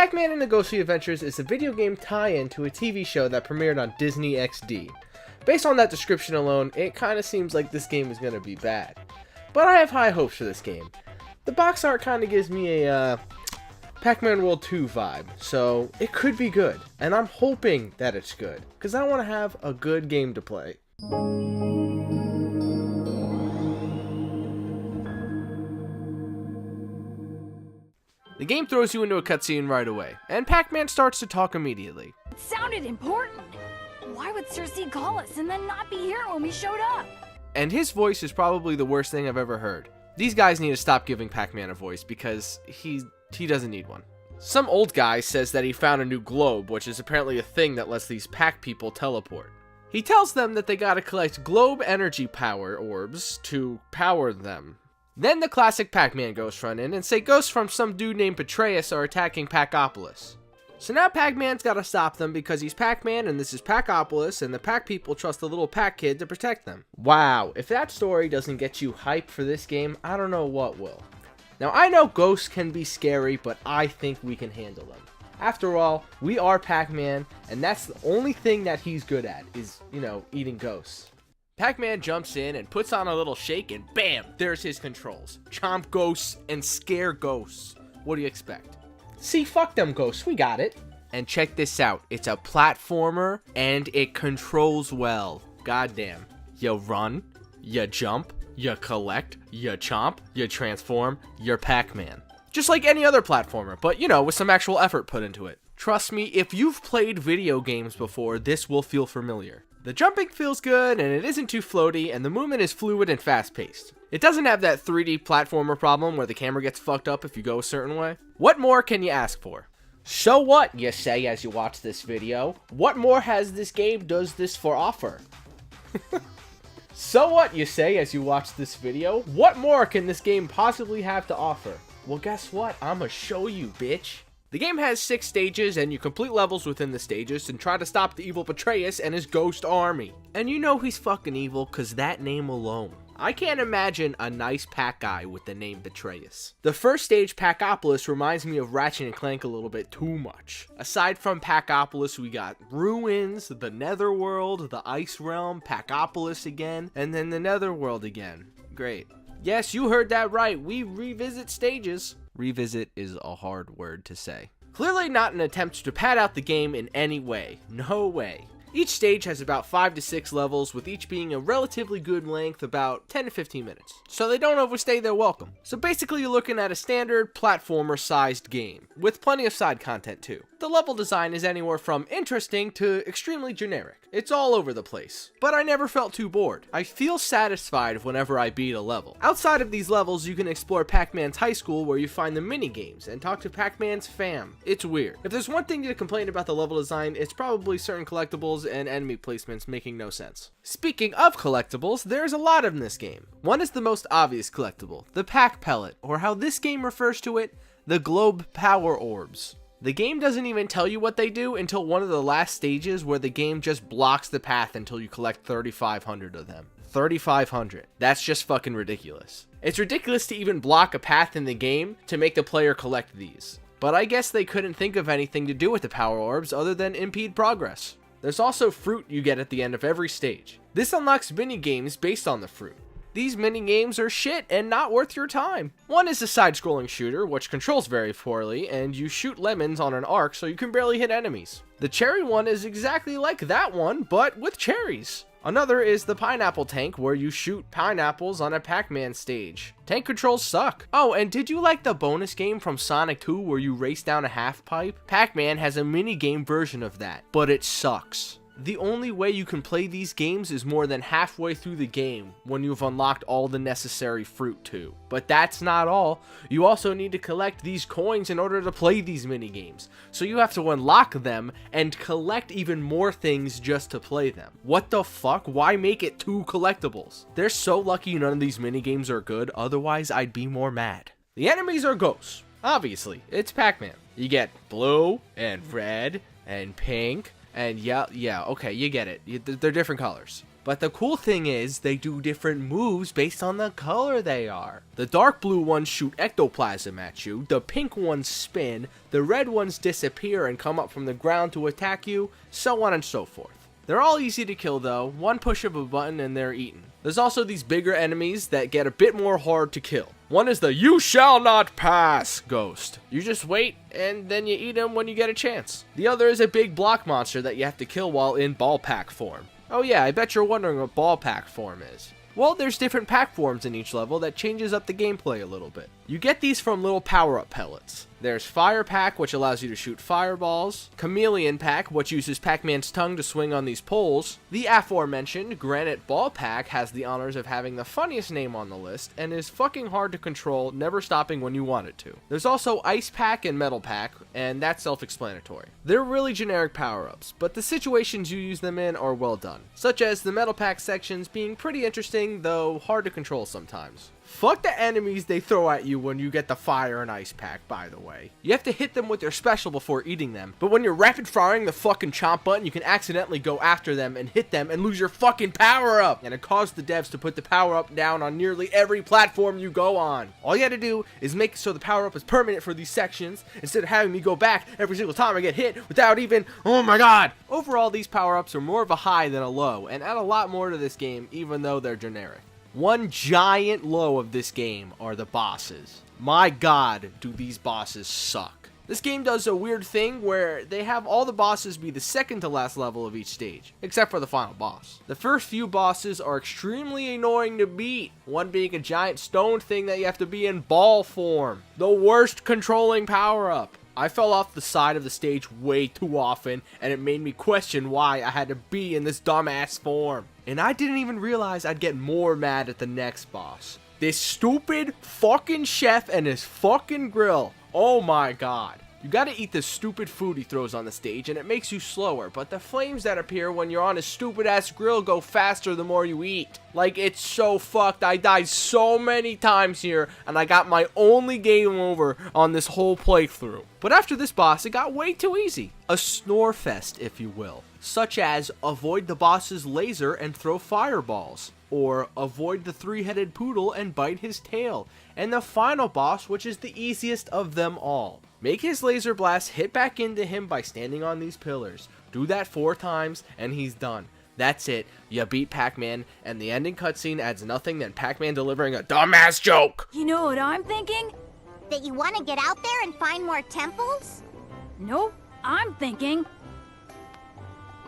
Pac-Man and the Ghostly Adventures is a video game tie-in to a TV show that premiered on Disney XD. Based on that description alone, it kinda seems like this game is gonna be bad. But I have high hopes for this game. The box art kinda gives me a Pac-Man World 2 vibe, so it could be good. And I'm hoping that it's good, because I want to have a good game to play. The game throws you into a cutscene right away, and Pac-Man starts to talk immediately. It sounded important. Why would Sir C call us and then not be here when we showed up? And his voice is probably the worst thing I've ever heard. These guys need to stop giving Pac-Man a voice because he doesn't need one. Some old guy says that he found a new globe, which is apparently a thing that lets these Pac people teleport. He tells them that they gotta collect globe energy power orbs to power them. Then the classic Pac-Man ghosts run in and say ghosts from some dude named Betrayus are attacking Pacopolis. So now Pac-Man's gotta stop them because he's Pac-Man and this is Pacopolis and the Pac people trust the little Pac kid to protect them. Wow, if that story doesn't get you hyped for this game, I don't know what will. Now I know ghosts can be scary, but I think we can handle them. After all, we are Pac-Man, and that's the only thing that he's good at, is, eating ghosts. Pac-Man jumps in and puts on a little shake and bam, there's his controls. Chomp ghosts and scare ghosts. What do you expect? See, fuck them ghosts, we got it. And check this out, it's a platformer and it controls well. Goddamn. You run, you jump, you collect, you chomp, you transform, you're Pac-Man. Just like any other platformer, but with some actual effort put into it. Trust me, if you've played video games before, this will feel familiar. The jumping feels good, and it isn't too floaty, and the movement is fluid and fast-paced. It doesn't have that 3D platformer problem where the camera gets fucked up if you go a certain way. What more can you ask for? So what, you say as you watch this video? What more has this game does this for offer? So what, you say as you watch this video? What more can this game possibly have to offer? Well, guess what? I'ma show you, bitch. The game has 6 stages, and you complete levels within the stages and try to stop the evil Betrayus and his ghost army. And you know he's fucking evil, cause that name alone. I can't imagine a nice Pac guy with the name Betrayus. The first stage, Pacopolis, reminds me of Ratchet and Clank a little bit too much. Aside from Pacopolis, we got Ruins, the Netherworld, the Ice Realm, Pacopolis again, and then the Netherworld again. Great. Yes, you heard that right, we revisit stages. Revisit is a hard word to say. Clearly not an attempt to pad out the game in any way. No way. Each stage has about 5 to 6 levels, with each being a relatively good length, about 10 to 15 minutes. So they don't overstay their welcome. So basically you're looking at a standard platformer-sized game, with plenty of side content too. The level design is anywhere from interesting to extremely generic. It's all over the place, but I never felt too bored. I feel satisfied whenever I beat a level. Outside of these levels, you can explore Pac-Man's high school where you find the mini-games and talk to Pac-Man's fam. It's weird. If there's one thing to complain about the level design, it's probably certain collectibles and enemy placements making no sense. Speaking of collectibles, there's a lot in this game. One is the most obvious collectible, the Pac Pellet, or how this game refers to it, the Globe Power Orbs. The game doesn't even tell you what they do until one of the last stages where the game just blocks the path until you collect 3,500 of them. 3,500. That's just fucking ridiculous. It's ridiculous to even block a path in the game to make the player collect these. But I guess they couldn't think of anything to do with the power orbs other than impede progress. There's also fruit you get at the end of every stage. This unlocks mini games based on the fruit. These mini games are shit and not worth your time. One is a side-scrolling shooter, which controls very poorly, and you shoot lemons on an arc so you can barely hit enemies. The cherry one is exactly like that one, but with cherries. Another is the pineapple tank, where you shoot pineapples on a Pac-Man stage. Tank controls suck. Oh, and did you like the bonus game from Sonic 2 where you race down a half pipe? Pac-Man has a mini-game version of that, but it sucks. The only way you can play these games is more than halfway through the game when you've unlocked all the necessary fruit too. But that's not all. You also need to collect these coins in order to play these mini games. So you have to unlock them and collect even more things just to play them. What the fuck? Why make it 2 collectibles? They're so lucky none of these mini games are good, otherwise I'd be more mad. The enemies are ghosts. Obviously, it's Pac-Man. You get blue and red and pink. And yeah, okay, you get it. They're different colors. But the cool thing is, they do different moves based on the color they are. The dark blue ones shoot ectoplasm at you, the pink ones spin, the red ones disappear and come up from the ground to attack you, so on and so forth. They're all easy to kill though, one push of a button and they're eaten. There's also these bigger enemies that get a bit more hard to kill. One is the "You shall not pass" ghost. You just wait and then you eat him when you get a chance. The other is a big block monster that you have to kill while in ball pack form. Oh yeah, I bet you're wondering what ball pack form is. Well, there's different pack forms in each level that changes up the gameplay a little bit. You get these from little power-up pellets. There's Fire Pack, which allows you to shoot fireballs. Chameleon Pack, which uses Pac-Man's tongue to swing on these poles. The aforementioned Granite Ball Pack has the honors of having the funniest name on the list, and is fucking hard to control, never stopping when you want it to. There's also Ice Pack and Metal Pack, and that's self-explanatory. They're really generic power-ups, but the situations you use them in are well done. Such as the Metal Pack sections being pretty interesting, though hard to control sometimes. Fuck the enemies they throw at you when you get the Fire and Ice Pack, by the way. You have to hit them with their special before eating them, but when you're rapid firing the fucking chomp button, you can accidentally go after them and hit them and lose your fucking power up, and it caused the devs to put the power up down on nearly every platform you go on. All you had to do is make it so the power up is permanent for these sections, instead of having me go back every single time I get hit without even, oh my god. Overall, these power ups are more of a high than a low, and add a lot more to this game, even though they're generic. One giant low of this game are the bosses. My god, do these bosses suck. This game does a weird thing where they have all the bosses be the second to last level of each stage, except for the final boss. The first few bosses are extremely annoying to beat, one being a giant stone thing that you have to be in ball form. The worst controlling power-up. I fell off the side of the stage way too often, and it made me question why I had to be in this dumbass form. And I didn't even realize I'd get more mad at the next boss. This stupid fucking chef and his fucking grill. Oh my god. You gotta eat the stupid food he throws on the stage, and it makes you slower, but the flames that appear when you're on his stupid ass grill go faster the more you eat. Like, it's so fucked. I died so many times here, and I got my only game over on this whole playthrough. But after this boss, it got way too easy. A snore fest, if you will. Such as, avoid the boss's laser and throw fireballs. Or, avoid the three-headed poodle and bite his tail. And the final boss, which is the easiest of them all. Make his laser blast hit back into him by standing on these pillars. Do that 4 times, and he's done. That's it. You beat Pac-Man, and the ending cutscene adds nothing than Pac-Man delivering a dumbass joke. You know what I'm thinking? That you want to get out there and find more temples? Nope, I'm thinking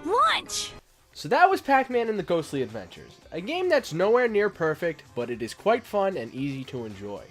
lunch! So that was Pac-Man and the Ghostly Adventures. A game that's nowhere near perfect, but it is quite fun and easy to enjoy.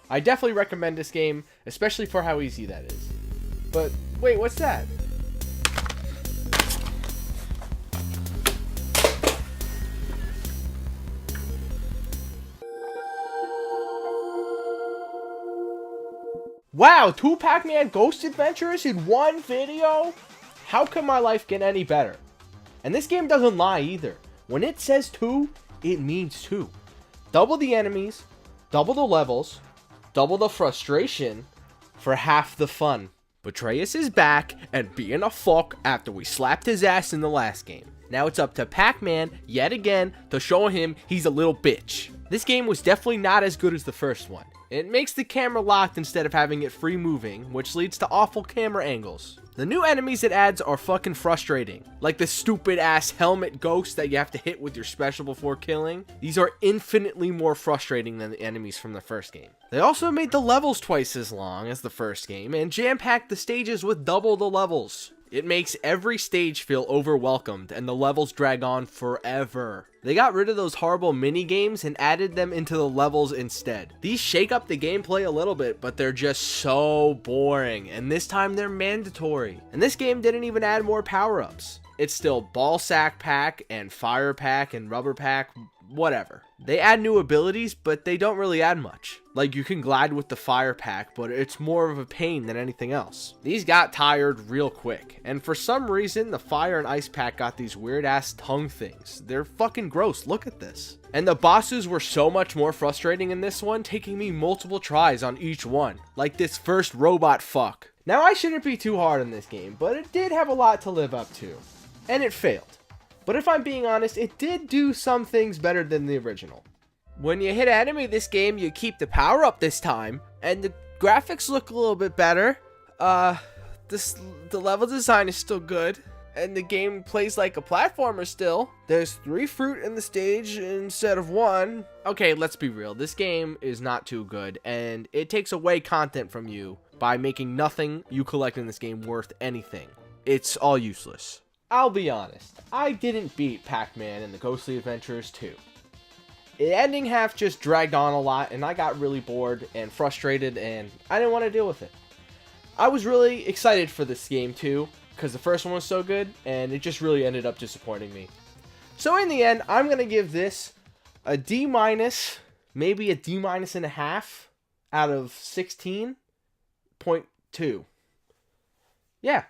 I definitely recommend this game, especially for how easy that is. But, wait, what's that? Wow, 2 Pac-Man Ghost Adventures in one video? How can my life get any better? And this game doesn't lie either. When it says 2, it means 2. Double the enemies, double the levels, double the frustration, for half the fun. Betrayus is back and being a fuck after we slapped his ass in the last game. Now it's up to Pac-Man, yet again, to show him he's a little bitch. This game was definitely not as good as the first one. It makes the camera locked instead of having it free moving, which leads to awful camera angles. The new enemies it adds are fucking frustrating, like the stupid ass helmet ghost that you have to hit with your special before killing. These are infinitely more frustrating than the enemies from the first game. They also made the levels twice as long as the first game and jam-packed the stages with double the levels. It makes every stage feel overwhelmed and the levels drag on forever. They got rid of those horrible mini games and added them into the levels instead. These shake up the gameplay a little bit, but they're just so boring, and this time they're mandatory. And this game didn't even add more power-ups. It's still Ball Sack Pack and Fire Pack and Rubber Pack, whatever. They add new abilities, but they don't really add much. Like, you can glide with the Fire Pack, but it's more of a pain than anything else. These got tired real quick, and for some reason, the Fire and Ice Pack got these weird-ass tongue things. They're fucking gross, look at this. And the bosses were so much more frustrating in this one, taking me multiple tries on each one. Like this first robot fuck. Now, I shouldn't be too hard on this game, but it did have a lot to live up to. And it failed. But if I'm being honest, it did do some things better than the original. When you hit an enemy this game, you keep the power up this time, and the graphics look a little bit better. The level design is still good, and the game plays like a platformer still. There's 3 fruit in the stage instead of 1. Okay, let's be real. This game is not too good, and it takes away content from you by making nothing you collect in this game worth anything. It's all useless. I'll be honest, I didn't beat Pac-Man in the Ghostly Adventures 2. The ending half just dragged on a lot, and I got really bored and frustrated, and I didn't want to deal with it. I was really excited for this game too, because the first one was so good, and it just really ended up disappointing me. So in the end, I'm going to give this a D-, maybe a D- and a half out of 16.2. Yeah,